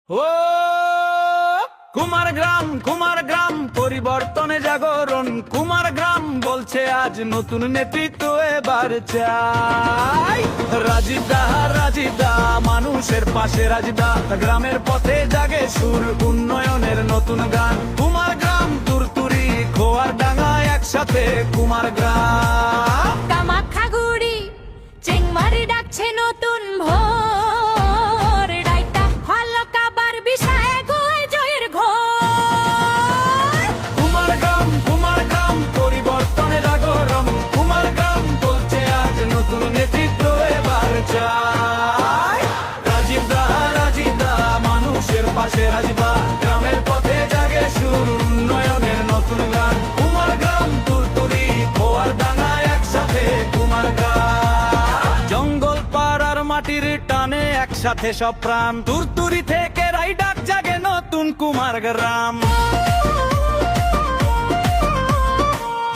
ও কুমারগ্রাম পরিবর্তনে জাগরণ। কুমারগ্রাম বলছে আজ নতুন নেতৃত্ব এবার চাই। রাজীব দা মানুষের পাশে, রাজীব দা গ্রামের পথে জাগে সুর, উন্নয়নের নতুন গান। কুমারগ্রাম তুরতুরি খোয়ার ডাঙ্গা একসাথে কুমারগ্রাম। কামাখ্যাগুড়ি চেংমারি ডাকছে নতুন ভোর, ডাইটা হলকাবার বিষয়ে গোয় জয়ের ঘোর। কুমারগ্রাম পরিবর্তনে জাগরণ। কুমারগ্রাম বলছে আজ নতুন নেতৃত্ব এবার চাই। রাজীব দা মানুষের পাশে, রাজীব দা গ্রামের পথে জাগে সুর, উন্নয়নের নতুন গান। কুমারগ্রাম তুরতুরি খোয়ার ডাঙ্গা একসাথে কুমারগ্রাম। জঙ্গল পাড়ার মাটির টানে একসাথে সব প্রাণ। তুরতুরি থেকে রাইডাক জাগে নতুন কুমারগ্রাম।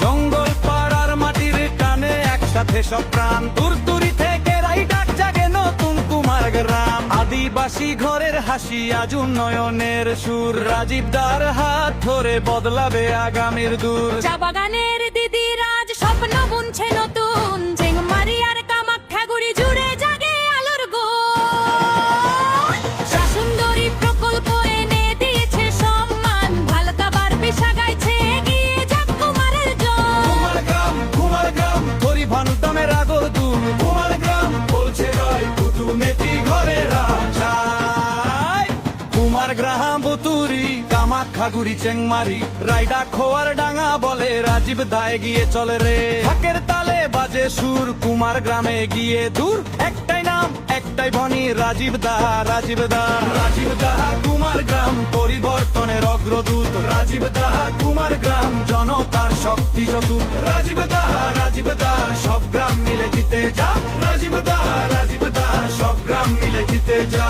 জঙ্গল পাড়ার মাটির টানে একসাথে সব প্রাণ। তুরতুরি থেকে রাইডাক জাগে নতুন কুমারগ্রাম। আদিবাসী ঘরের হাসি আজ উন্নয়নের সুর। রাজীব দার হাত ধরে বদলাবে আগামীর দূর। চা বাগানের দিদি রাজ স্বপ্ন বুনছে নতুন। চেংমারি আর কামাখ্যাগুড়ি জুড়ে জাগে আলোর গোল। সুন্দরী প্রকল্প এনে দিয়েছে সম্মান। ভালকাবার পেশা গাইছে এগিয়ে যাক কুমারের জল। কুমারগ্রাম পরিবর্তনের আগর দূর। কুমারগ্রাম বলছে রয় পুতু নেতি ঘরে রাজাই। কুমারগ্রাম বুতুরি কামাখ্যাগুড়ি চেংমারি রাইডা খোয়ার ডাঙ্গা বলে রাজীব দা এগিয়ে চলে রে। ঢাকের তালে বাজে সুর, কুমারগ্রামে গিয়ে দূর। একটাই নাম একটাই বনি, রাজীব দা কুমারগ্রাম পরিবর্তনের অগ্রদূত। রাজীব দা কুমারগ্রাম জনতার শক্তি চতুর। রাজীব দা সব গ্রাম মিলে জিতে যা। রাজীব দা সব গ্রাম মিলে জিতে যা।